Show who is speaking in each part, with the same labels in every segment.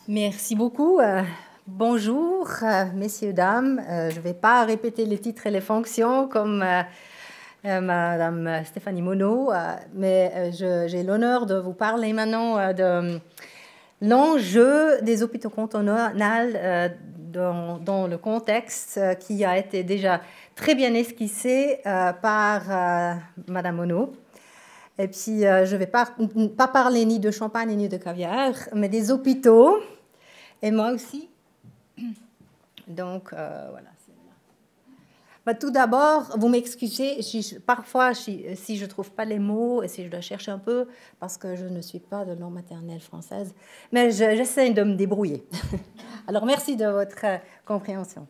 Speaker 1: Merci beaucoup. Bonjour, messieurs, dames. Je ne vais pas répéter les titres et les fonctions comme Madame Stéphanie Monod, mais j'ai l'honneur de vous parler maintenant de l'enjeu des hôpitaux cantonaux dans le contexte qui a été déjà très bien esquissé par Madame Monod. Et puis, je ne vais pas parler ni de champagne ni de caviar, mais des hôpitaux. Et moi aussi. Donc, voilà. Bah, tout d'abord, vous m'excusez, parfois, si je ne trouve pas les mots et si je dois chercher un peu, parce que je ne suis pas de langue maternelle française, mais j'essaie de me débrouiller. Alors, merci de votre compréhension.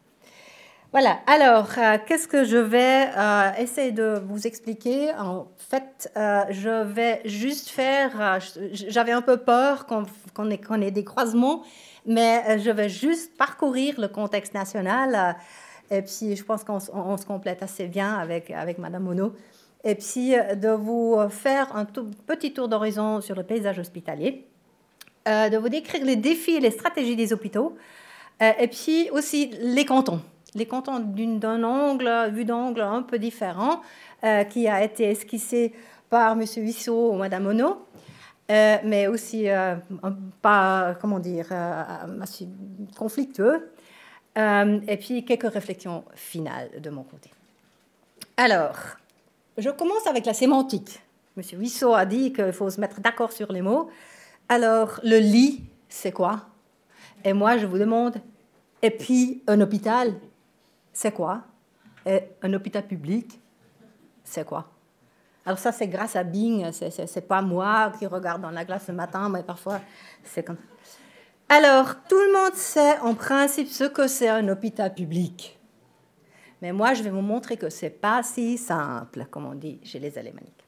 Speaker 1: Voilà, alors, qu'est-ce que je vais essayer de vous expliquer? En fait, je vais juste faire... J'avais un peu peur qu'on ait des croisements, mais je vais juste parcourir le contexte national. Et puis, je pense qu'on se complète assez bien avec Madame Monod. Et puis, de vous faire un tout petit tour d'horizon sur le paysage hospitalier, de vous décrire les défis et les stratégies des hôpitaux, et puis aussi les cantons. Les cantons d'un vue d'angle un peu différent, qui a été esquissé par M. Huisseau ou Mme Monod, mais aussi pas, comment dire, assez conflictueux. Et puis quelques réflexions finales de mon côté. Alors, je commence avec la sémantique. M. Huisseau a dit qu'il faut se mettre d'accord sur les mots. Alors, le lit, c'est quoi? Et moi, je vous demande, et puis un hôpital, c'est quoi? Et un hôpital public, c'est quoi? Alors ça, c'est grâce à Bing, c'est pas moi qui regarde dans la glace le matin, mais parfois, c'est comme... Alors, tout le monde sait en principe ce que c'est un hôpital public. Mais moi, je vais vous montrer que c'est pas si simple, comme on dit chez les Alémaniques.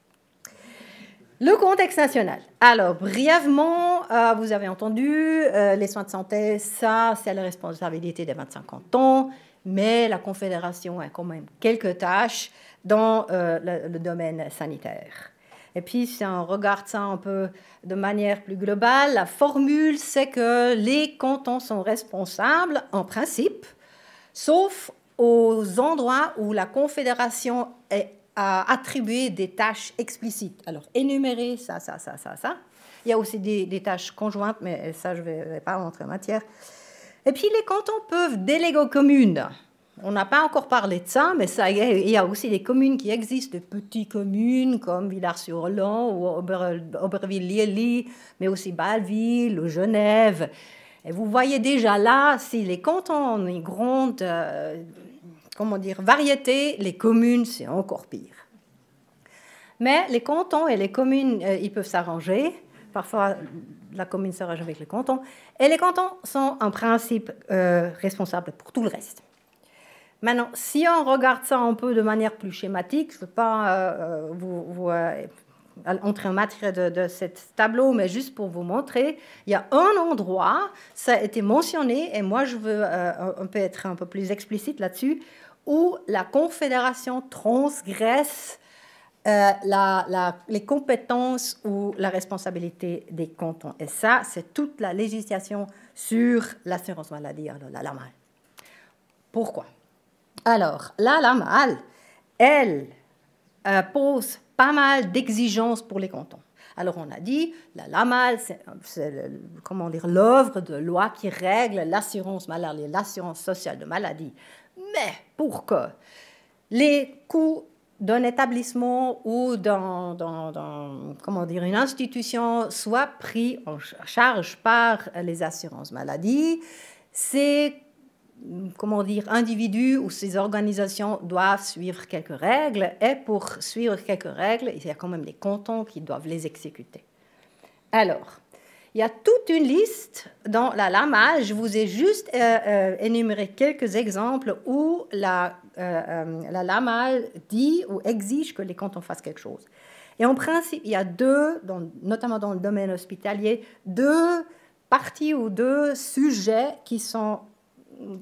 Speaker 1: Le contexte national. Alors, brièvement, vous avez entendu, les soins de santé, ça, c'est la responsabilité des 25 cantons, mais la Confédération a quand même quelques tâches dans le domaine sanitaire. Et puis, si on regarde ça un peu de manière plus globale, la formule, c'est que les cantons sont responsables, en principe, sauf aux endroits où la Confédération a attribué des tâches explicites. Alors, énumérer ça. Il y a aussi des tâches conjointes, mais ça, je ne vais pas rentrer en matière. Et puis, les cantons peuvent déléguer aux communes. On n'a pas encore parlé de ça, mais il y a aussi des communes qui existent, de petites communes comme Villars-sur-Orlan ou Aubervilliers, mais aussi Bâle-Ville ou Genève. Et vous voyez déjà là, si les cantons ont une grande variété, les communes, c'est encore pire. Mais les cantons et les communes, ils peuvent s'arranger. Parfois, la commune s'arrange avec les cantons. Et les cantons sont en principe responsables pour tout le reste. Maintenant, si on regarde ça un peu de manière plus schématique, je ne veux pas vous entrer en matière de ce tableau, mais juste pour vous montrer, il y a un endroit, ça a été mentionné, et moi je veux être un peu plus explicite là-dessus, où la Confédération transgresse les compétences ou la responsabilité des cantons. Et ça, c'est toute la législation sur l'assurance maladie, la LAMAL. Pourquoi? Alors, la LAMAL, elle pose pas mal d'exigences pour les cantons. Alors, on a dit, la LAMAL, c'est l'œuvre de loi qui règle l'assurance maladie, l'assurance sociale de maladie. Mais pour que les coûts d'un établissement ou une institution soient pris en charge par les assurances maladie, ces individus ou ces organisations doivent suivre quelques règles, et pour suivre quelques règles, il y a quand même les cantons qui doivent les exécuter. Alors, il y a toute une liste dans la LAMAL. Je vous ai juste énuméré quelques exemples où la LAMAL dit ou exige que les cantons fassent quelque chose. Et en principe, il y a notamment dans le domaine hospitalier, deux parties ou deux sujets qui sont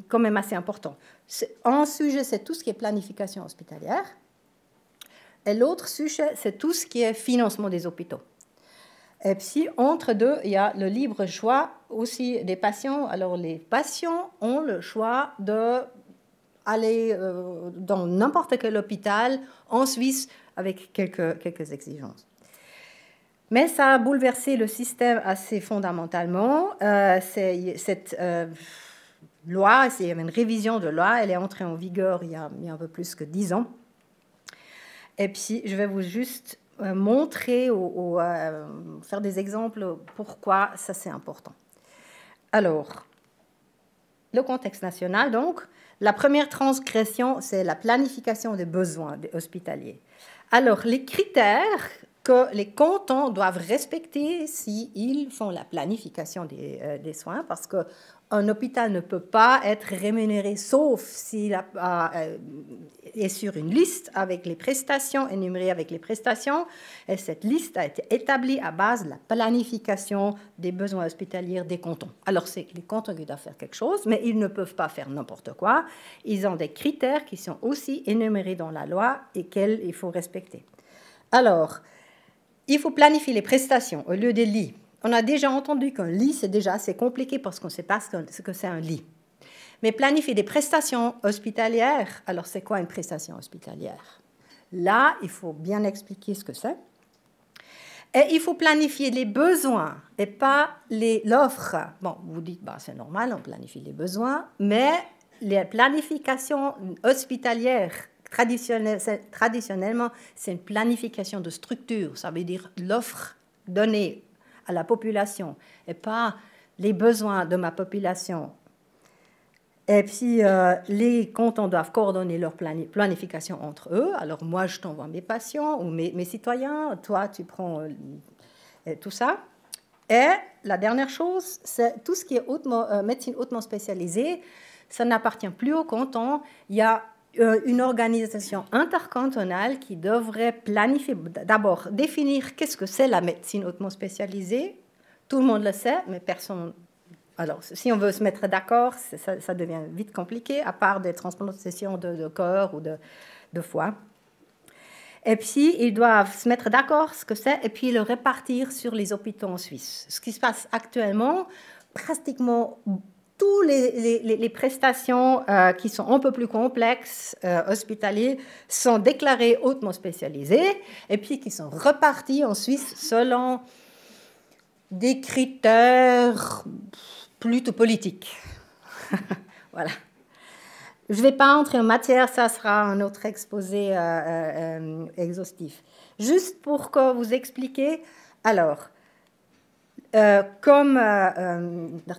Speaker 1: quand même assez importants. Un sujet, c'est tout ce qui est planification hospitalière, et l'autre sujet, c'est tout ce qui est financement des hôpitaux. Et puis, entre deux, il y a le libre choix aussi des patients. Alors, les patients ont le choix d'aller dans n'importe quel hôpital en Suisse avec quelques exigences. Mais ça a bouleversé le système assez fondamentalement. Cette loi, il y avait une révision de loi, elle est entrée en vigueur il y a un peu plus que 10 ans. Et puis, je vais vous juste montrer ou faire des exemples pourquoi ça c'est important. Alors, le contexte national, donc, la première transgression, c'est la planification des besoins des hospitaliers. Alors, les critères que les cantons doivent respecter s'ils font la planification des soins, parce qu'un hôpital ne peut pas être rémunéré sauf s'il est sur une liste avec les prestations, énumérées avec les prestations, et cette liste a été établie à base de la planification des besoins hospitaliers des cantons. Alors, c'est les cantons qui doivent faire quelque chose, mais ils ne peuvent pas faire n'importe quoi. Ils ont des critères qui sont aussi énumérés dans la loi et qu'il faut respecter. Alors, il faut planifier les prestations au lieu des lits. On a déjà entendu qu'un lit, c'est déjà assez compliqué parce qu'on ne sait pas ce que c'est un lit. Mais planifier des prestations hospitalières, alors c'est quoi une prestation hospitalière? Là, il faut bien expliquer ce que c'est. Et il faut planifier les besoins et pas l'offre. Bon, vous dites, bah, c'est normal, on planifie les besoins, mais les planifications hospitalières, traditionnellement, c'est une planification de structure. Ça veut dire l'offre donnée à la population et pas les besoins de ma population. Et puis, les cantons doivent coordonner leur planification entre eux. Alors, moi, je t'envoie mes patients ou mes citoyens. Toi, tu prends tout ça. Et la dernière chose, c'est tout ce qui est médecine hautement spécialisée. Ça n'appartient plus au canton. Il y a une organisation intercantonale qui devrait planifier, d'abord définir qu'est-ce que c'est la médecine hautement spécialisée. Tout le monde le sait, mais personne. Alors, si on veut se mettre d'accord, ça devient vite compliqué, à part des transplantations de cœur ou de foie. Et puis, ils doivent se mettre d'accord ce que c'est et puis le répartir sur les hôpitaux en Suisse. Ce qui se passe actuellement, pratiquement toutes les prestations qui sont un peu plus complexes, hospitaliers, sont déclarées hautement spécialisées et puis qui sont reparties en Suisse selon des critères plutôt politiques. Voilà. Je ne vais pas entrer en matière, ça sera un autre exposé exhaustif. Juste pour que vous expliquez, alors, comme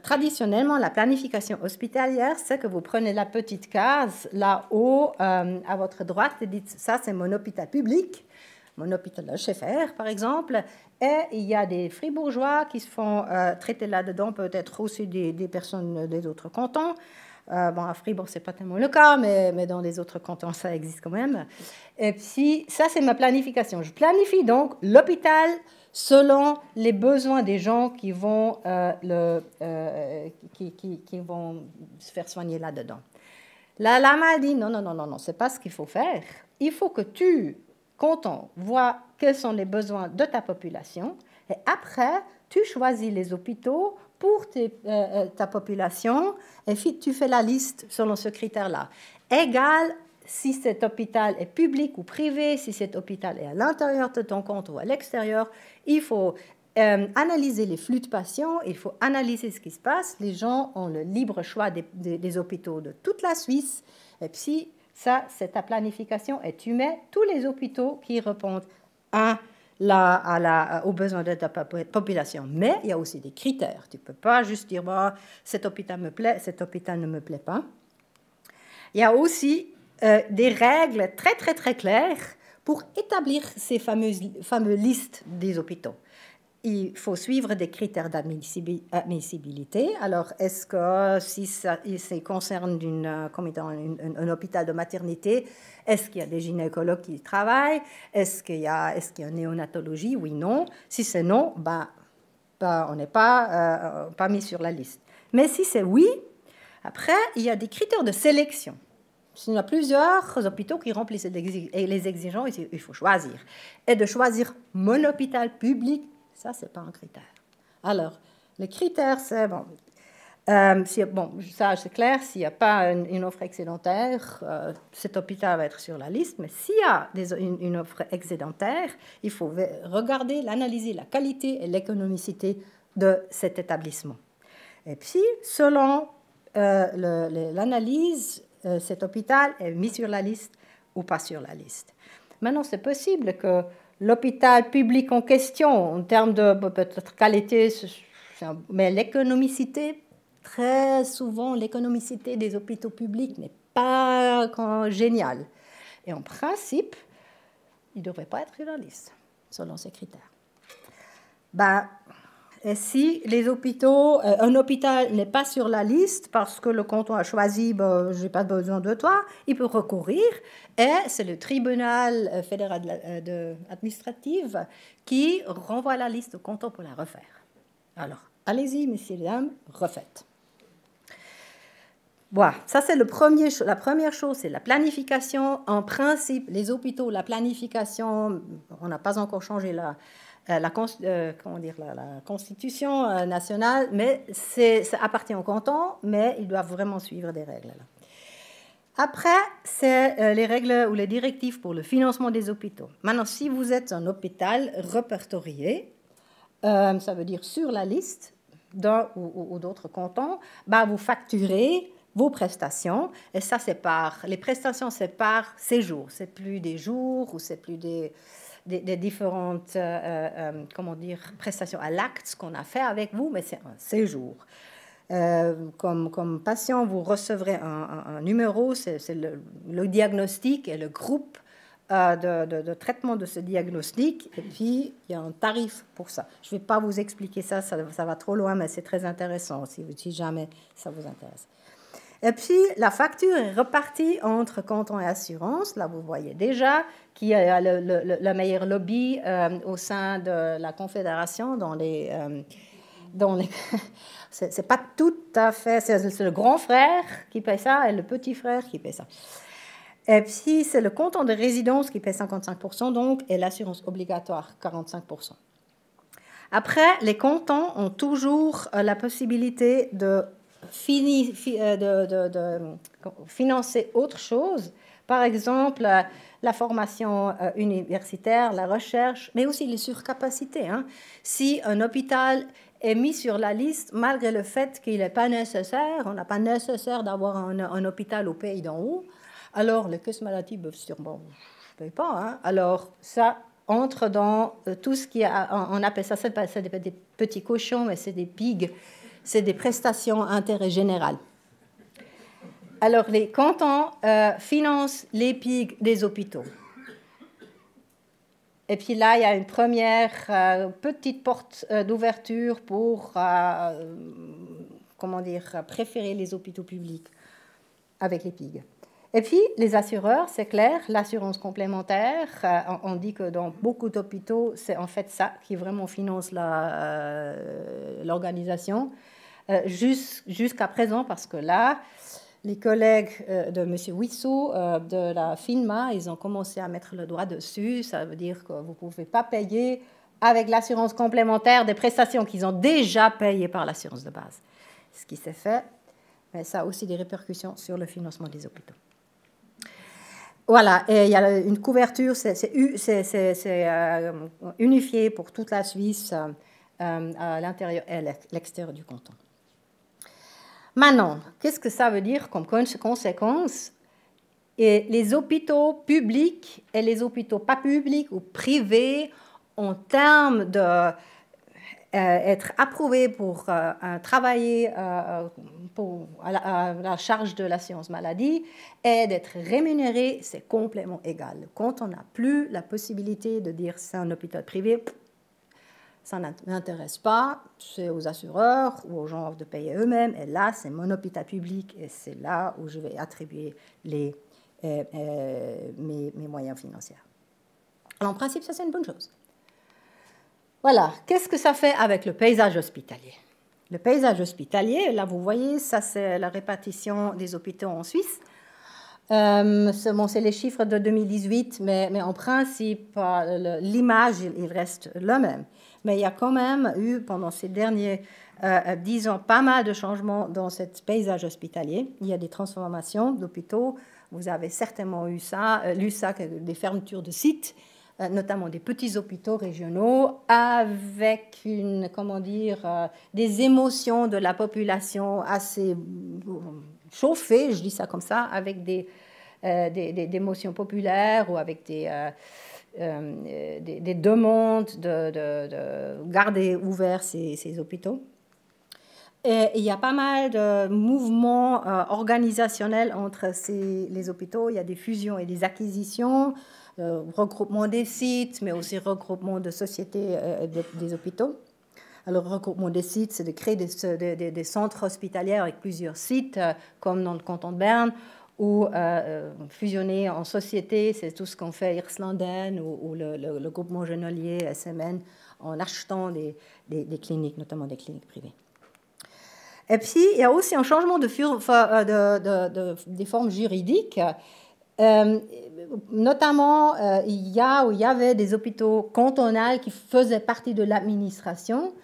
Speaker 1: traditionnellement, la planification hospitalière, c'est que vous prenez la petite case là-haut à votre droite et dites, ça c'est mon hôpital public, mon hôpital de Scheffer par exemple, et il y a des fribourgeois qui se font traiter là-dedans, peut-être aussi des personnes des autres cantons. Bon, à Fribourg, ce n'est pas tellement le cas, mais dans les autres cantons, ça existe quand même. Et puis, ça, c'est ma planification. Je planifie donc l'hôpital selon les besoins des gens qui vont qui vont se faire soigner là-dedans. La lama dit non, ce n'est pas ce qu'il faut faire. Il faut que tu, canton, vois quels sont les besoins de ta population et après, tu choisis les hôpitaux pour ta population et puis tu fais la liste selon ce critère-là. Égal si cet hôpital est public ou privé, si cet hôpital est à l'intérieur de ton canton ou à l'extérieur, il faut analyser les flux de patients, il faut analyser ce qui se passe. Les gens ont le libre choix des hôpitaux de toute la Suisse. Et puis, ça, c'est ta planification. Et tu mets tous les hôpitaux qui répondent aux besoins de ta population. Mais il y a aussi des critères. Tu ne peux pas juste dire bah, cet hôpital me plaît, cet hôpital ne me plaît pas. Il y a aussi des règles très, très, très claires pour établir ces fameuses listes des hôpitaux. Il faut suivre des critères d'admissibilité. Alors, est-ce que si ça concerne un hôpital de maternité, est-ce qu'il y a des gynécologues qui y travaillent? Est-ce qu'il y a une néonatologie? Oui, non. Si c'est non, on n'est pas mis sur la liste. Mais si c'est oui, après, il y a des critères de sélection. Il y a plusieurs hôpitaux qui remplissent les exigences, il faut choisir. Et de choisir mon hôpital public Ça, ce n'est pas un critère. Alors, le critère, c'est, bon, ça c'est clair, s'il n'y a pas une offre excédentaire, cet hôpital va être sur la liste, mais s'il y a une offre excédentaire, il faut regarder, l'analyser, la qualité et l'économicité de cet établissement. Et puis, selon l'analyse, cet hôpital est mis sur la liste ou pas sur la liste. Maintenant, c'est possible que l'hôpital public en question, en termes de peut-être qualité, mais l'économicité, très souvent, l'économicité des hôpitaux publics n'est pas géniale. Et en principe, il ne devrait pas être sur la liste, selon ces critères. Et si les hôpitaux, un hôpital n'est pas sur la liste parce que le canton a choisi, je n'ai pas besoin de toi, il peut recourir et c'est le tribunal fédéral administratif qui renvoie la liste au canton pour la refaire. Alors, allez-y, messieurs et dames, refaites. Voilà, ça c'est la première chose, c'est la planification. En principe, les hôpitaux, la planification, on n'a pas encore changé la Constitution nationale, mais ça appartient au canton, mais ils doivent vraiment suivre des règles. Là. Après, c'est les règles ou les directives pour le financement des hôpitaux. Maintenant, si vous êtes un hôpital répertorié, ça veut dire sur la liste d'un ou d'autres cantons, vous facturez vos prestations, et ça, les prestations, c'est par séjour. C'est plus des jours ou c'est plus des différentes prestations à l'acte qu'on a fait avec vous, mais c'est un séjour. Comme patient, vous recevrez un numéro, c'est le diagnostic et le groupe de traitement de ce diagnostic, et puis il y a un tarif pour ça. Je ne vais pas vous expliquer ça va trop loin, mais c'est très intéressant si jamais ça vous intéresse. Et puis, la facture est repartie entre canton et assurance. Là, vous voyez déjà qu'il y a le meilleur lobby au sein de la Confédération c'est pas tout à fait... C'est le grand frère qui paie ça et le petit frère qui paie ça. Et puis, c'est le canton de résidence qui paie 55%, donc, et l'assurance obligatoire, 45%. Après, les cantons ont toujours la possibilité de financer autre chose, par exemple la formation universitaire, la recherche, mais aussi les surcapacités. Si un hôpital est mis sur la liste, malgré le fait qu'il n'est pas nécessaire, on n'a pas nécessaire d'avoir un hôpital au pays d'en haut, alors les caisses maladie peuvent se dire, bon, je ne paye pas. Alors ça entre dans tout ce qui on appelle ça, c'est des petits cochons, mais c'est des pigs. C'est des prestations d'intérêt général. Alors, les cantons financent les PIG des hôpitaux. Et puis là, il y a une première petite porte d'ouverture pour, préférer les hôpitaux publics avec les PIG. Et puis, les assureurs, c'est clair, l'assurance complémentaire, on dit que dans beaucoup d'hôpitaux, c'est en fait ça qui vraiment finance l'organisation. Jusqu'à présent, parce que là, les collègues de M. Wissou, de la FINMA, ils ont commencé à mettre le doigt dessus. Ça veut dire que vous ne pouvez pas payer avec l'assurance complémentaire des prestations qu'ils ont déjà payées par l'assurance de base. Ce qui s'est fait, mais ça a aussi des répercussions sur le financement des hôpitaux. Voilà, et il y a une couverture, c'est unifié pour toute la Suisse, à l'intérieur et à l'extérieur du canton. Maintenant, qu'est-ce que ça veut dire comme conséquence? Et les hôpitaux publics et les hôpitaux pas publics ou privés, en termes d'être approuvés pour travailler à la charge de l'assurance maladie et d'être rémunérés, c'est complètement égal. Quand on n'a plus la possibilité de dire c'est un hôpital privé, ça n'intéresse pas, c'est aux assureurs ou aux gens de payer eux-mêmes. Et là, c'est mon hôpital public et c'est là où je vais attribuer mes moyens financiers. Alors, en principe, ça, c'est une bonne chose. Voilà, qu'est-ce que ça fait avec le paysage hospitalier? Le paysage hospitalier, là, vous voyez, ça, c'est la répartition des hôpitaux en Suisse. C'est les chiffres de 2018, mais en principe, l'image, il reste le même. Mais il y a quand même eu, pendant ces derniers 10 ans, pas mal de changements dans ce paysage hospitalier. Il y a des transformations d'hôpitaux. Vous avez certainement lu ça, des fermetures de sites, notamment des petits hôpitaux régionaux, avec des émotions de la population assez chauffées, je dis ça comme ça, avec des émotions populaires ou avec des demandes de garder ouverts ces hôpitaux. Et il y a pas mal de mouvements organisationnels entre les hôpitaux. Il y a des fusions et des acquisitions, regroupement des sites, mais aussi regroupement de sociétés des hôpitaux. Alors, le regroupement des sites, c'est de créer des centres hospitaliers avec plusieurs sites, comme dans le canton de Berne, ou fusionner en société, c'est tout ce qu'on fait Irslanden ou le groupement Genolier, SMN, en achetant des cliniques, notamment des cliniques privées. Et puis, il y a aussi un changement des formes juridiques. Notamment, il y avait des hôpitaux cantonaux qui faisaient partie de l'administration,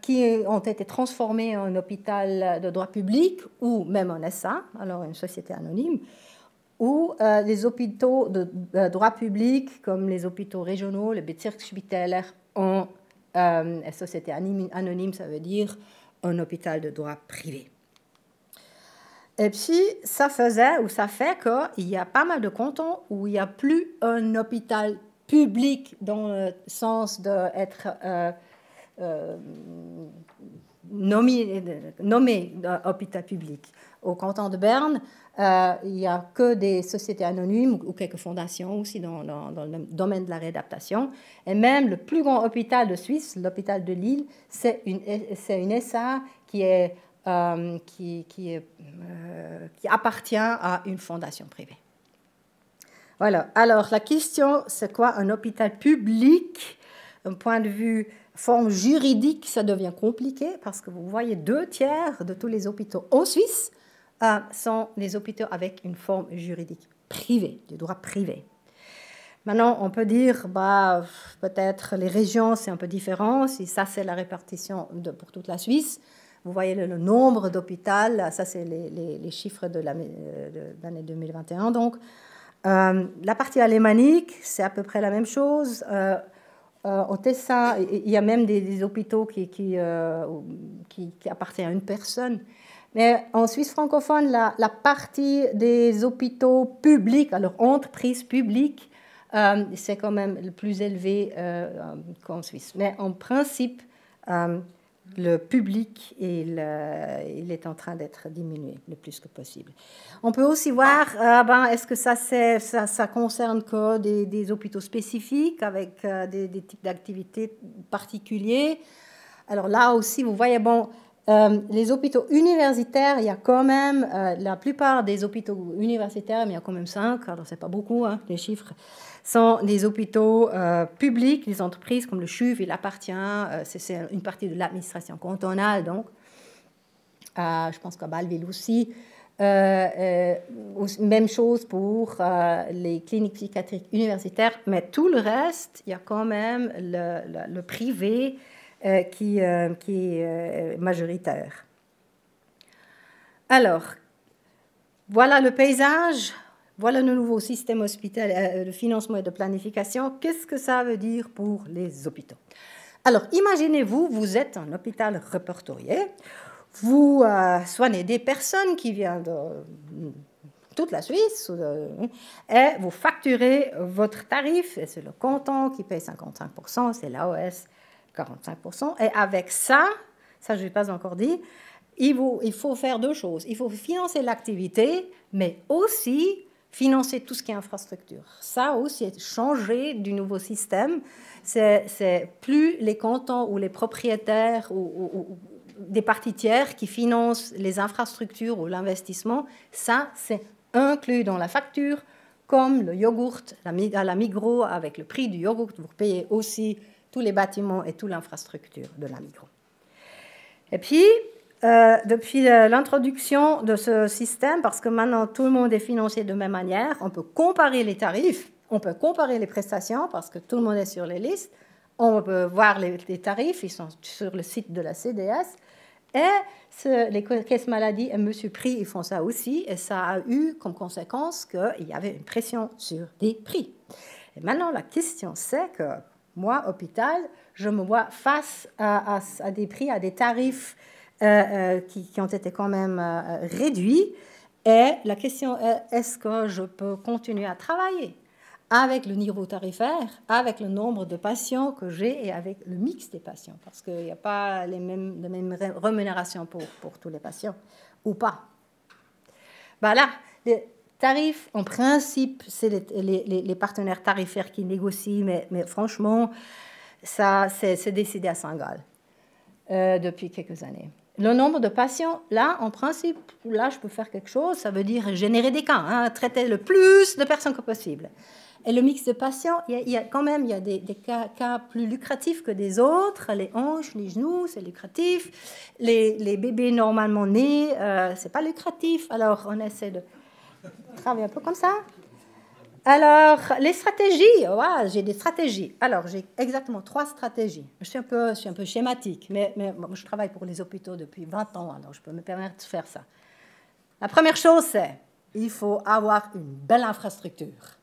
Speaker 1: qui ont été transformés en hôpital de droit public ou même en SA, alors une société anonyme, ou les hôpitaux de droit public, comme les hôpitaux régionaux, les Bezirksspitäler, en société anonyme, ça veut dire un hôpital de droit privé. Et puis, ça fait qu'il y a pas mal de cantons où il n'y a plus un hôpital public dans le sens d'être nommé hôpital public. Au canton de Berne, il n'y a que des sociétés anonymes ou quelques fondations aussi dans le domaine de la réadaptation. Et même le plus grand hôpital de Suisse, l'hôpital de Lille, c'est une SA qui appartient à une fondation privée. Voilà. Alors, la question, c'est quoi un hôpital public? D'un point de vue forme juridique, ça devient compliqué parce que vous voyez 2/3 de tous les hôpitaux en Suisse sont des hôpitaux avec une forme juridique privée, du droit privé. Maintenant, on peut dire, peut-être les régions, c'est un peu différent. Si ça, c'est la répartition pour toute la Suisse. Vous voyez le nombre d'hôpitaux, ça, c'est les chiffres de l'année 2021. Donc, la partie alémanique, c'est à peu près la même chose. Au Tessin, il y a même des hôpitaux qui appartiennent à une personne. Mais en Suisse francophone, la partie des hôpitaux publics, alors entreprises publiques, c'est quand même le plus élevé qu'en Suisse. Mais en principe, le public, il est en train d'être diminué le plus que possible. On peut aussi voir, est-ce que ça concerne que des hôpitaux spécifiques avec des types d'activités particuliers. Alors là aussi, vous voyez, les hôpitaux universitaires, il y a quand même, la plupart des hôpitaux universitaires, mais il y a quand même 5, alors c'est pas beaucoup, les chiffres, sont des hôpitaux publics, des entreprises comme le CHUV, il appartient, c'est une partie de l'administration cantonale, donc je pense qu'à Bâle-Ville aussi. Même chose pour les cliniques psychiatriques universitaires, mais tout le reste, il y a quand même le privé qui est majoritaire. Alors, voilà le paysage, voilà le nouveau système hospitalier de financement et de planification. Qu'est-ce que ça veut dire pour les hôpitaux? Alors, imaginez-vous, vous êtes un hôpital répertorié, vous soignez des personnes qui viennent de toute la Suisse et vous facturez votre tarif, et c'est le canton qui paye 55%, c'est l'AOS 45%. Et avec ça je ne l'ai pas encore dit, il faut faire 2 choses. Il faut financer l'activité, mais aussi financer tout ce qui est infrastructure. Ça aussi, c'est changer du nouveau système. C'est plus les cantons ou les propriétaires ou des parties tiers qui financent les infrastructures ou l'investissement. Ça, c'est inclus dans la facture, comme le yogourt à la Migros, avec le prix du yogourt, vous payez aussi tous les bâtiments et toute l'infrastructure de la Migros. Et puis, depuis l'introduction de ce système, parce que maintenant tout le monde est financé de la même manière, on peut comparer les tarifs, on peut comparer les prestations, parce que tout le monde est sur les listes, on peut voir les tarifs, ils sont sur le site de la CDS, et les caisses maladie et Monsieur Prix, ils font ça aussi, et ça a eu comme conséquence qu'il y avait une pression sur les prix. Et maintenant, la question, c'est que moi, hôpital, je me vois face à des prix, à des tarifs qui ont été quand même réduits. Et la question est, est-ce que je peux continuer à travailler avec le niveau tarifaire, avec le nombre de patients que j'ai et avec le mix des patients, parce qu'il n'y a pas les mêmes rémunérations pour tous les patients, ou pas. Voilà, les tarifs, en principe, c'est les partenaires tarifaires qui négocient, mais franchement, ça, c'est décidé à Saint-Gall depuis quelques années. Le nombre de patients, là, en principe, là, je peux faire quelque chose, ça veut dire générer des cas, hein, traiter le plus de personnes que possible. Et le mix de patients, il y a quand même des cas plus lucratifs que des autres. Les hanches, les genoux, c'est lucratif. Les bébés normalement nés, c'est pas lucratif. Alors, on essaie de travailler un peu comme ça. Alors, les stratégies, ouais, j'ai des stratégies. Alors, j'ai exactement 3 stratégies. Je suis un peu schématique, mais bon, je travaille pour les hôpitaux depuis 20 ans, alors je peux me permettre de faire ça. La première chose, c'est il faut avoir une belle infrastructure.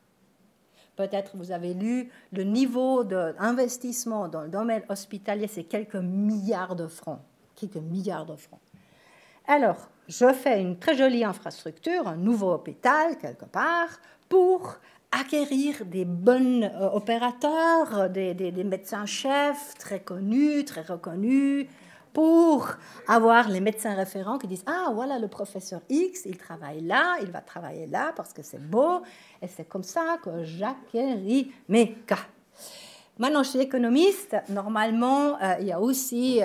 Speaker 1: Peut-être vous avez lu le niveau d'investissement dans le domaine hospitalier, c'est quelques milliards de francs. Quelques milliards de francs. Alors, je fais une très jolie infrastructure, un nouveau hôpital quelque part, pour acquérir des bons opérateurs, des médecins-chefs très connus, très reconnus, pour avoir les médecins référents qui disent « Ah, voilà le professeur X, il travaille là, il va travailler là parce que c'est beau, et c'est comme ça que j'acquéris mes cas. » Maintenant, je suis économiste. Normalement, il y a aussi,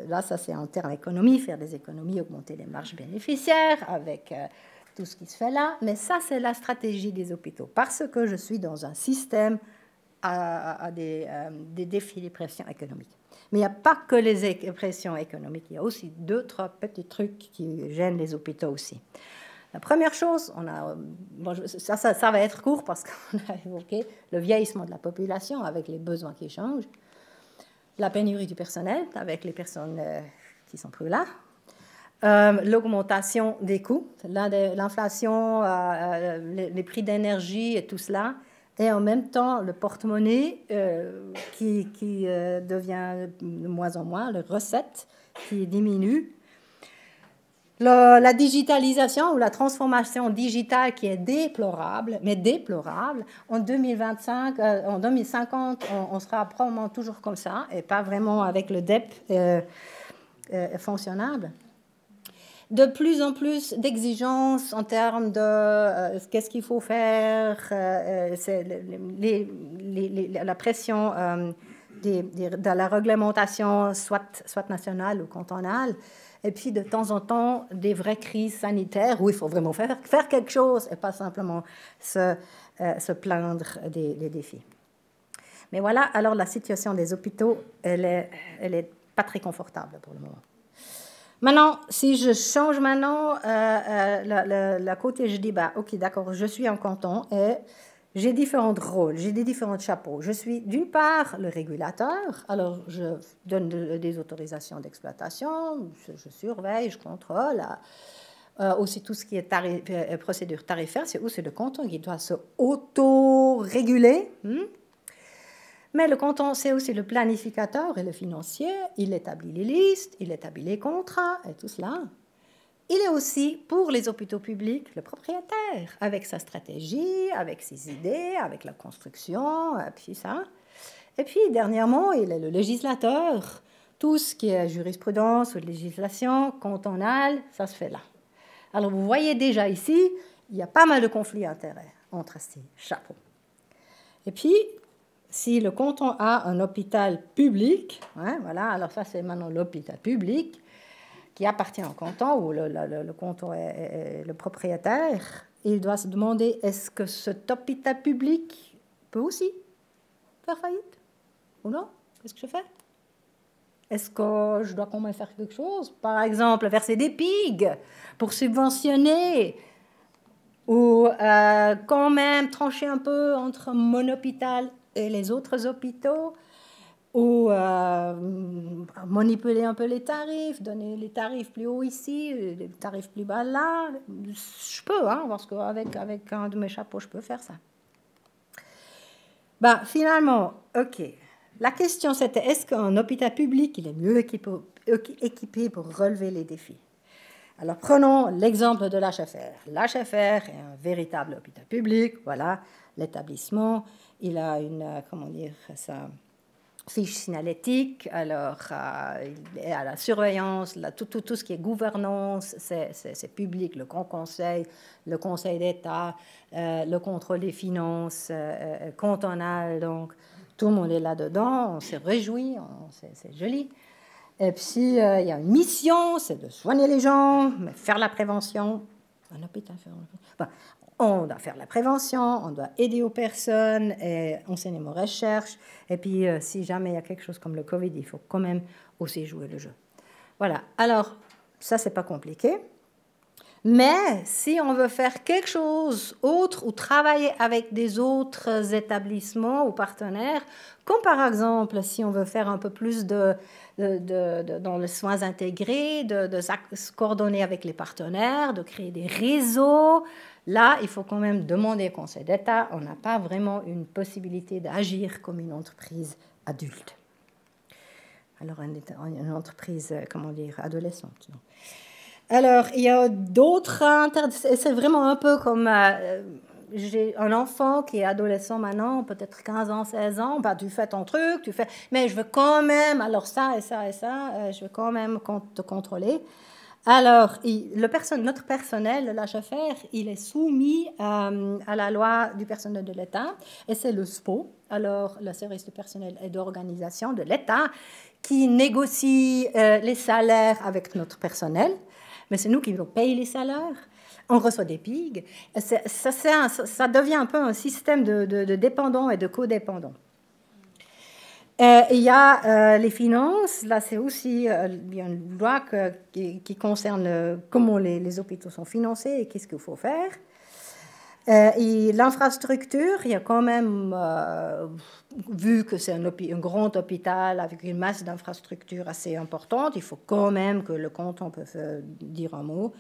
Speaker 1: là, ça c'est en termes économie, faire des économies, augmenter les marges bénéficiaires avec tout ce qui se fait là. Mais ça, c'est la stratégie des hôpitaux. Parce que je suis dans un système à des défis, des pressions économiques. Mais il n'y a pas que les pressions économiques. Il y a aussi 2-3 petits trucs qui gênent les hôpitaux aussi. La première chose, ça va être court parce qu'on a évoqué le vieillissement de la population avec les besoins qui changent, la pénurie du personnel avec les personnes qui sont plus là, l'augmentation des coûts, l'inflation, les prix d'énergie et tout cela, et en même temps le porte-monnaie qui devient de moins en moins, les recettes qui diminuent. La digitalisation ou la transformation digitale qui est déplorable, mais déplorable. En 2025, en 2050, on sera probablement toujours comme ça et pas vraiment avec le DEP fonctionnable. De plus en plus d'exigences en termes de qu'est-ce qu'il faut faire, la pression de la réglementation, soit nationale ou cantonale. Et puis, de temps en temps, des vraies crises sanitaires où il faut vraiment faire quelque chose et pas simplement se plaindre des défis. Mais voilà, alors la situation des hôpitaux, elle est pas très confortable pour le moment. Maintenant, si je change maintenant la côté, je dis, bah, ok, d'accord, je suis en canton et j'ai différents rôles, j'ai des différents chapeaux. Je suis d'une part le régulateur, alors je donne des autorisations d'exploitation, je surveille, je contrôle. Aussi tout ce qui est procédure tarifaire, c'est aussi le canton qui doit se auto-réguler. Mais le canton, c'est aussi le planificateur et le financier. Il établit les listes, il établit les contrats et tout cela. Il est aussi, pour les hôpitaux publics, le propriétaire, avec sa stratégie, avec ses idées, avec la construction, puis ça. Et puis, dernièrement, il est le législateur. Tout ce qui est jurisprudence ou législation cantonale, ça se fait là. Alors, vous voyez déjà ici, il y a pas mal de conflits d'intérêts entre ces chapeaux. Et puis, si le canton a un hôpital public, voilà, alors ça, c'est maintenant l'hôpital public, qui appartient au canton, où le canton est le propriétaire, il doit se demander est-ce que cet hôpital public peut aussi faire faillite ou non? Qu'est-ce que je fais? Est-ce que je dois quand même faire quelque chose? Par exemple, verser des pigs pour subventionner ou quand même trancher un peu entre mon hôpital et les autres hôpitaux ou manipuler un peu les tarifs, donner les tarifs plus hauts ici, les tarifs plus bas là. Je peux, hein, parce qu'avec un de mes chapeaux, je peux faire ça. Ben, finalement, OK. La question, c'était est-ce qu'un hôpital public il est mieux équipé pour relever les défis? Alors, prenons l'exemple de l'HFR. L'HFR est un véritable hôpital public. Voilà, l'établissement, il a une, comment dire, sa fiche signalétique. Alors, il est à la surveillance, tout ce qui est gouvernance, c'est public. Le Grand Conseil, le Conseil d'État, le contrôle des finances cantonales. Donc, tout le monde est là-dedans. On s'est réjouis, c'est joli. Et puis, il y a une mission, c'est de soigner les gens, mais faire la prévention. Un hôpital, on doit faire la prévention, on doit aider aux personnes, et enseignement recherche. Et puis, si jamais il y a quelque chose comme le Covid, il faut quand même aussi jouer le jeu. Voilà. Alors, ça, c'est pas compliqué. Mais si on veut faire quelque chose autre ou travailler avec des autres établissements ou partenaires, comme par exemple si on veut faire un peu plus dans les soins intégrés, de se coordonner avec les partenaires, de créer des réseaux, là, il faut quand même demander au Conseil d'État. On n'a pas vraiment une possibilité d'agir comme une entreprise adulte. Alors, une entreprise, comment dire, adolescente. Non. Alors, il y a d'autres c'est vraiment un peu comme j'ai un enfant qui est adolescent maintenant, peut-être 15 ans, 16 ans, bah, tu fais ton truc, mais je veux quand même, alors ça et ça et ça, je veux quand même te contrôler. Alors, notre personnel, le l'HFR, il est soumis à la loi du personnel de l'État, et c'est le SPO, alors le service de personnel et d'organisation de l'État, qui négocie les salaires avec notre personnel. Mais c'est nous qui payons les salaires. On reçoit des pigs. Ça devient un peu un système de dépendants et de codépendants. Il y a les finances. Là, c'est aussi il y a une loi qui concerne comment les hôpitaux sont financés et qu'est-ce qu'il faut faire. Et l'infrastructure, il y a quand même, vu que c'est un grand hôpital avec une masse d'infrastructures assez importante, il faut quand même que le canton peut dire un mot,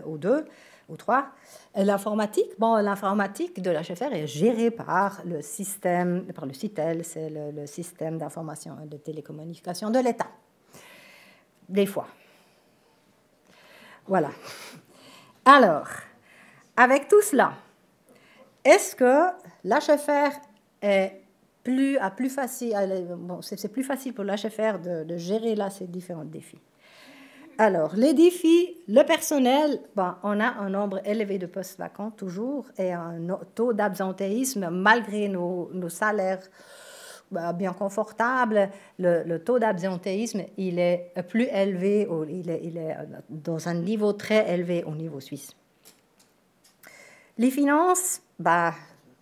Speaker 1: ou deux, ou trois. L'informatique, l'informatique de l'HFR est gérée par le CITEL, c'est le système d'information et de télécommunication de l'État. Des fois. Voilà. Alors, avec tout cela, est-ce que l'HFR c'est plus facile pour l'HFR de gérer là ces différents défis? Alors, les défis, le personnel, on a un nombre élevé de postes vacants toujours et un taux d'absentéisme malgré nos salaires bien confortables. Le taux d'absentéisme, il est plus élevé, il est dans un niveau très élevé au niveau suisse. Les finances,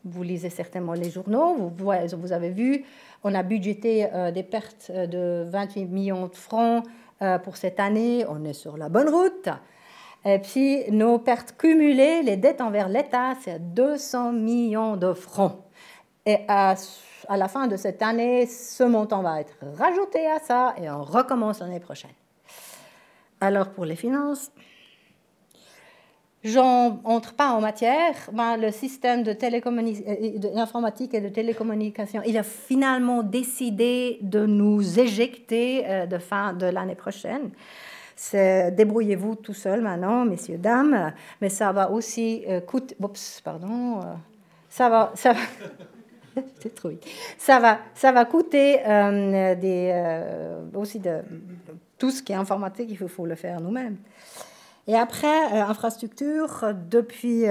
Speaker 1: vous lisez certainement les journaux, vous avez vu, on a budgété des pertes de 28 millions de francs pour cette année, on est sur la bonne route. Et puis, nos pertes cumulées, les dettes envers l'État, c'est 200 millions de francs. Et à la fin de cette année, ce montant va être rajouté à ça et on recommence l'année prochaine. Alors, pour les finances, j'entre pas en matière, le système d'informatique et de télécommunication, il a finalement décidé de nous éjecter de fin de l'année prochaine. Débrouillez-vous tout seul maintenant, messieurs, dames, mais ça va aussi coûter... ça va c'est trop vite. Ça va coûter aussi tout ce qui est informatique, il faut le faire nous-mêmes. Et après, infrastructure, depuis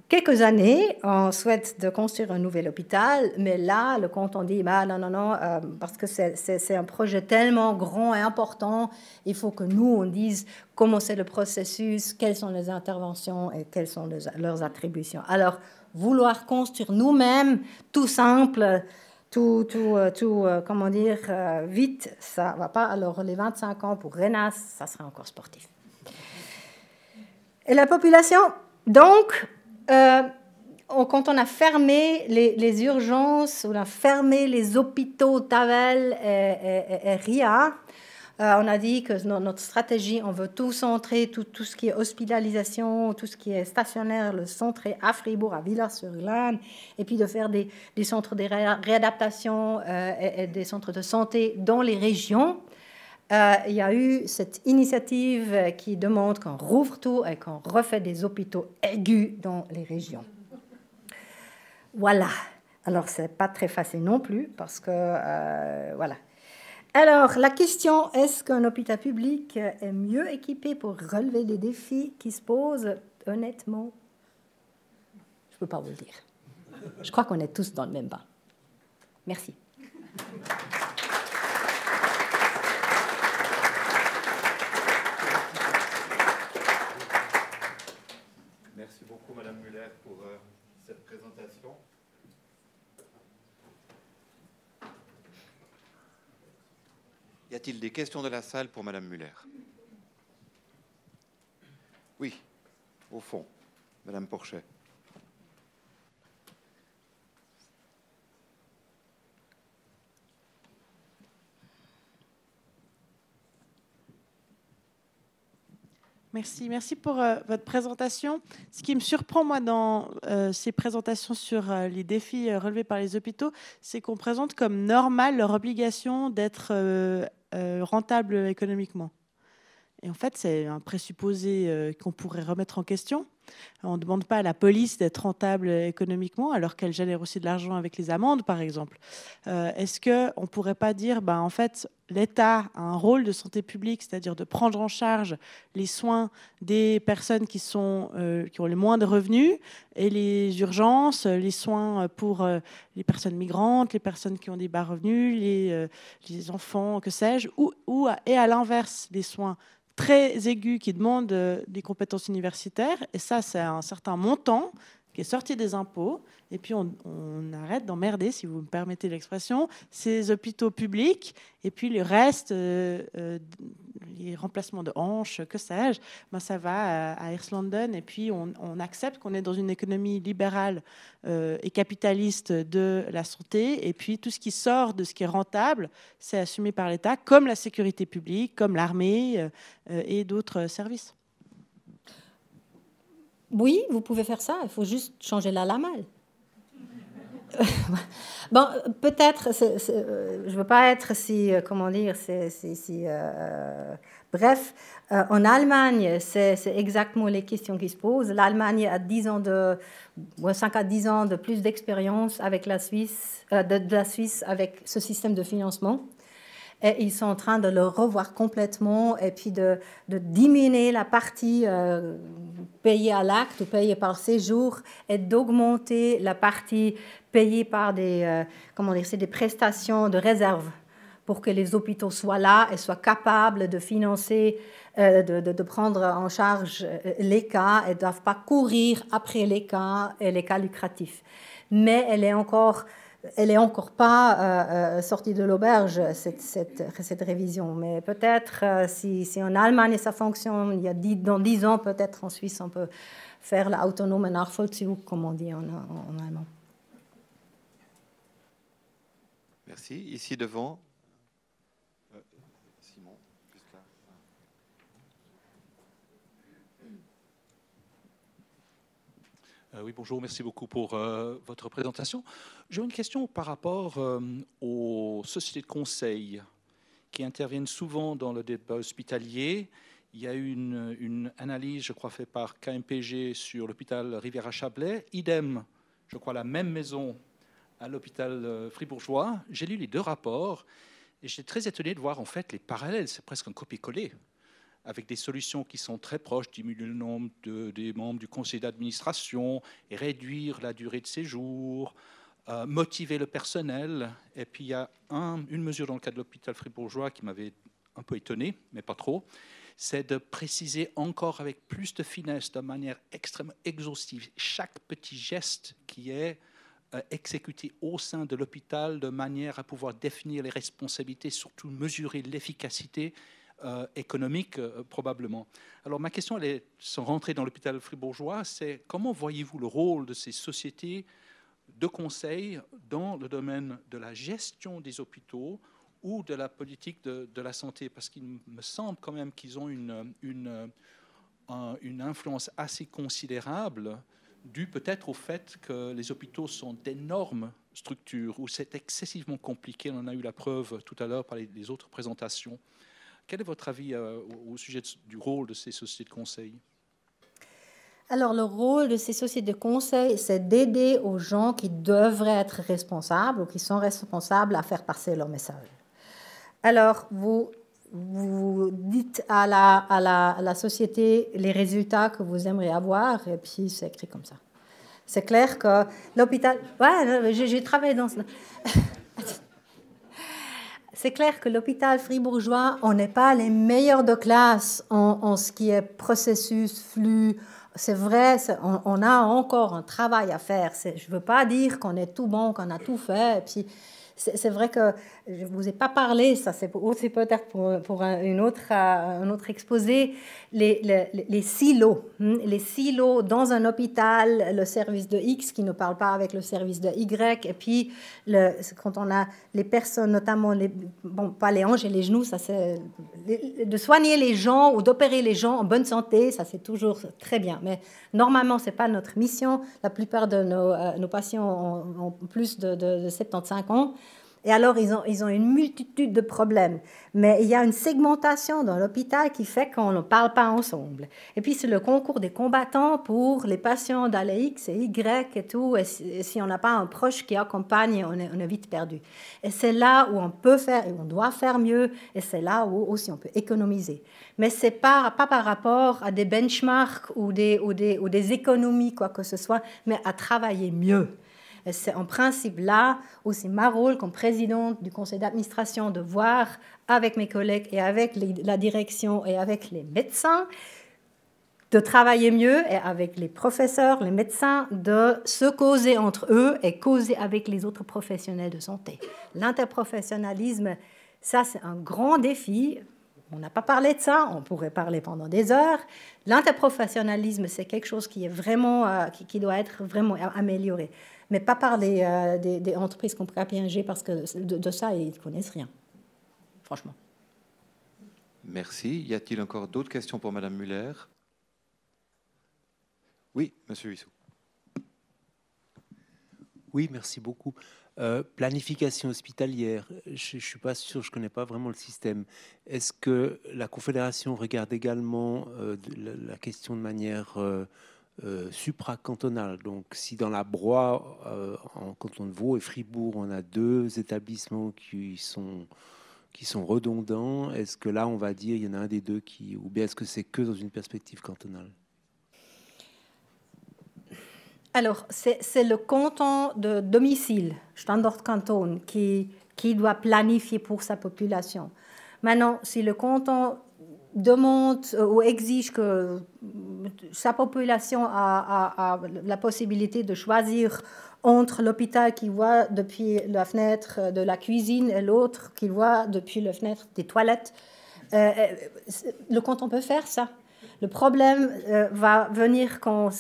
Speaker 1: quelques années, on souhaite de construire un nouvel hôpital, mais là, le canton dit, non, parce que c'est un projet tellement grand et important, il faut que nous, on dise comment c'est le processus, quelles sont les interventions et quelles sont leurs attributions. Alors, vouloir construire nous-mêmes, tout comment dire, vite, ça ne va pas. Alors, les 25 ans pour RENAS, ça serait encore sportif. Et la population, donc, quand on a fermé les urgences, on a fermé les hôpitaux Tavel et RIA, on a dit que notre stratégie, on veut tout centrer, tout ce qui est hospitalisation, tout ce qui est stationnaire, le centrer à Fribourg, à Villars-sur-Glane, et puis de faire des centres de réadaptation et des centres de santé dans les régions. Il y a eu cette initiative qui demande qu'on rouvre tout et qu'on refait des hôpitaux aigus dans les régions. Voilà. Alors, ce n'est pas très facile non plus, parce que, voilà. Alors, la question, est-ce qu'un hôpital public est mieux équipé pour relever les défis qui se posent? Honnêtement, je ne peux pas vous le dire. Je crois qu'on est tous dans le même bain. Merci.
Speaker 2: Merci beaucoup, Madame Muller, pour cette présentation. Y a-t-il des questions de la salle pour Madame Muller? Oui, au fond, Madame Porchet.
Speaker 3: Merci pour votre présentation. Ce qui me surprend, moi, dans ces présentations sur les défis relevés par les hôpitaux, c'est qu'on présente comme normal leur obligation d'être rentable économiquement. Et en fait, c'est un présupposé qu'on pourrait remettre en question. On ne demande pas à la police d'être rentable économiquement, alors qu'elle génère aussi de l'argent avec les amendes, par exemple. Est-ce qu'on ne pourrait pas dire, en fait, l'État a un rôle de santé publique, c'est-à-dire de prendre en charge les soins des personnes qui ont les moins de revenus, et les urgences, les soins pour les personnes migrantes, les personnes qui ont des bas revenus, les enfants, que sais-je, et à l'inverse, les soins très aigus qui demandent des compétences universitaires, et ça, c'est un certain montant qui est sorti des impôts, et puis on arrête d'emmerder, si vous me permettez l'expression, ces hôpitaux publics, et puis le reste, les remplacements de hanches, que sais-je, ça va à Hirslanden, et puis on accepte qu'on est dans une économie libérale et capitaliste de la santé, et puis tout ce qui sort de ce qui est rentable, c'est assumé par l'État, comme la sécurité publique, comme l'armée et d'autres services.
Speaker 1: Oui, vous pouvez faire ça, il faut juste changer la lamelle. Bon, peut-être, je ne veux pas être si, comment dire, bref, en Allemagne, c'est exactement les questions qui se posent. L'Allemagne a 5 à 10 ans de plus d'expérience avec la Suisse, de la Suisse avec ce système de financement. Et ils sont en train de le revoir complètement et puis de diminuer la partie payée à l'acte ou payée par séjour et d'augmenter la partie payée par des prestations de réserve pour que les hôpitaux soient là et soient capables de financer, de prendre en charge les cas et ne doivent pas courir après les cas et les cas lucratifs. Mais elle est encore pas sortie de l'auberge, cette révision. Mais peut-être, si en Allemagne ça fonctionne, dans 10 ans, peut-être en Suisse, on peut faire l'autonome Nachvollzug, comme on dit en allemand.
Speaker 2: Merci. Ici devant. Simon, juste là.
Speaker 4: Oui, bonjour, merci beaucoup pour votre présentation. J'ai une question par rapport aux sociétés de conseil qui interviennent souvent dans le débat hospitalier. Il y a eu une analyse, je crois, faite par KMPG sur l'hôpital Riviera-Chablais. Idem, je crois, la même maison à l'hôpital fribourgeois. J'ai lu les deux rapports et j'étais très étonné de voir en fait les parallèles. C'est presque un copier-coller, avec des solutions qui sont très proches, diminuer le nombre des membres du conseil d'administration et réduire la durée de séjour, motiver le personnel. Et puis il y a une mesure dans le cas de l'hôpital fribourgeois qui m'avait un peu étonné, mais pas trop, c'est de préciser encore avec plus de finesse, de manière extrêmement exhaustive, chaque petit geste qui est exécutée au sein de l'hôpital de manière à pouvoir définir les responsabilités, surtout mesurer l'efficacité économique probablement. Alors ma question, elle est, sans rentrer dans l'hôpital fribourgeois, c'est comment voyez-vous le rôle de ces sociétés de conseil dans le domaine de la gestion des hôpitaux ou de la politique de la santé, parce qu'il me semble quand même qu'ils ont une influence assez considérable, due peut-être au fait que les hôpitaux sont d'énormes structures, où c'est excessivement compliqué. On en a eu la preuve tout à l'heure par les autres présentations. Quel est votre avis au sujet du rôle de ces sociétés de conseil?
Speaker 1: Alors, le rôle de ces sociétés de conseil, c'est d'aider aux gens qui devraient être responsables ou qui sont responsables à faire passer leur message. Alors, vous dites à la société les résultats que vous aimeriez avoir, et puis c'est écrit comme ça. C'est clair que l'hôpital... Ouais, j'ai travaillé dans... C'est clair que l'hôpital fribourgeois, on n'est pas les meilleurs de classe en ce qui est processus, flux. C'est vrai, on a encore un travail à faire. Je ne veux pas dire qu'on est tout bon, qu'on a tout fait. Et puis, c'est vrai que je ne vous ai pas parlé, ça c'est peut-être pour un autre exposé, les silos. Les silos dans un hôpital, le service de X qui ne parle pas avec le service de Y, et puis quand on a les personnes, notamment, pas les hanches et les genoux, ça c'est de soigner les gens ou d'opérer les gens en bonne santé, ça c'est toujours très bien. Mais normalement, ce n'est pas notre mission. La plupart de nos patients ont plus de 75 ans. Et alors, ils ont une multitude de problèmes. Mais il y a une segmentation dans l'hôpital qui fait qu'on ne parle pas ensemble. Et puis, c'est le concours des combattants pour les patients dans les X et Y et tout. Et si on n'a pas un proche qui accompagne, on est vite perdu. Et c'est là où on peut faire et on doit faire mieux. Et c'est là où aussi on peut économiser. Mais ce n'est pas par rapport à des benchmarks ou des économies, quoi que ce soit, mais à travailler mieux. C'est en principe là où c'est ma rôle comme présidente du conseil d'administration de voir avec mes collègues et avec la direction et avec les médecins de travailler mieux et avec les professeurs, les médecins, de se causer entre eux et causer avec les autres professionnels de santé. L'interprofessionnalisme, ça c'est un grand défi. On n'a pas parlé de ça, on pourrait parler pendant des heures. L'interprofessionnalisme, c'est quelque chose qui est vraiment, qui doit être vraiment amélioré. Mais pas parler des entreprises comme KPMG, parce que de ça, ils ne connaissent rien, franchement.
Speaker 2: Merci. Y a-t-il encore d'autres questions pour Madame Muller? Oui, Monsieur Huisseau.
Speaker 5: Oui, merci beaucoup. Planification hospitalière, je ne suis pas sûr, je ne connais pas vraiment le système. Est-ce que la Confédération regarde également la question de manière supracantonale? Donc, si dans la Broye, en canton de Vaud et Fribourg, on a 2 établissements qui sont redondants, est-ce que là, on va dire, il y en a un des deux ou bien est-ce que c'est que dans une perspective cantonale?
Speaker 1: Alors, c'est le canton de domicile, Standortkanton, qui doit planifier pour sa population. Maintenant, si le canton demande ou exige que sa population a la possibilité de choisir entre l'hôpital qui voit depuis la fenêtre de la cuisine et l'autre qui voit depuis la fenêtre des toilettes, le canton peut faire ça. Le problème va venir quand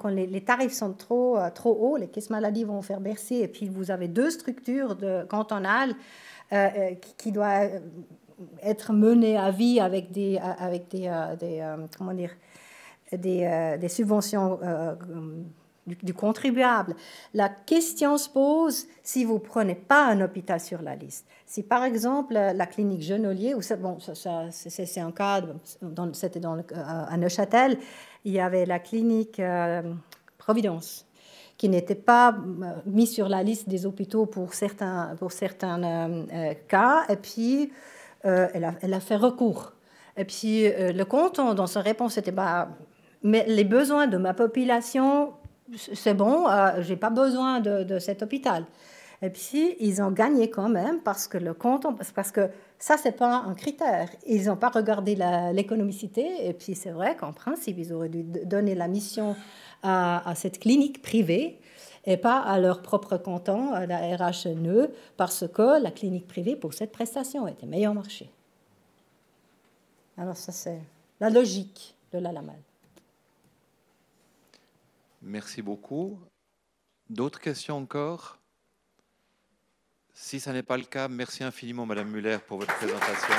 Speaker 1: les tarifs sont trop hauts, les caisses maladies vont faire bercer, et puis vous avez 2 structures cantonales qui doivent être menées à vie avec des subventions du contribuable. La question se pose si vous ne prenez pas un hôpital sur la liste. Si par exemple la clinique Genolier, c'est un cas, c'était à Neuchâtel, il y avait la clinique Providence qui n'était pas mise sur la liste des hôpitaux pour certains cas, et puis elle a fait recours. Et puis le canton, dans sa réponse, c'était mais les besoins de ma population, c'est bon, je n'ai pas besoin de cet hôpital. Et puis, ils ont gagné quand même parce que le canton, parce que ça, ce n'est pas un critère. Ils n'ont pas regardé l'économicité. Et puis, c'est vrai qu'en principe, ils auraient dû donner la mission à cette clinique privée. et pas à leur propre canton, à la RHNE, parce que la clinique privée pour cette prestation était meilleur marché. Alors ça, c'est la logique de la LAMAL.
Speaker 2: Merci beaucoup. D'autres questions encore? Si ce n'est pas le cas, merci infiniment, Madame Muller, pour votre présentation.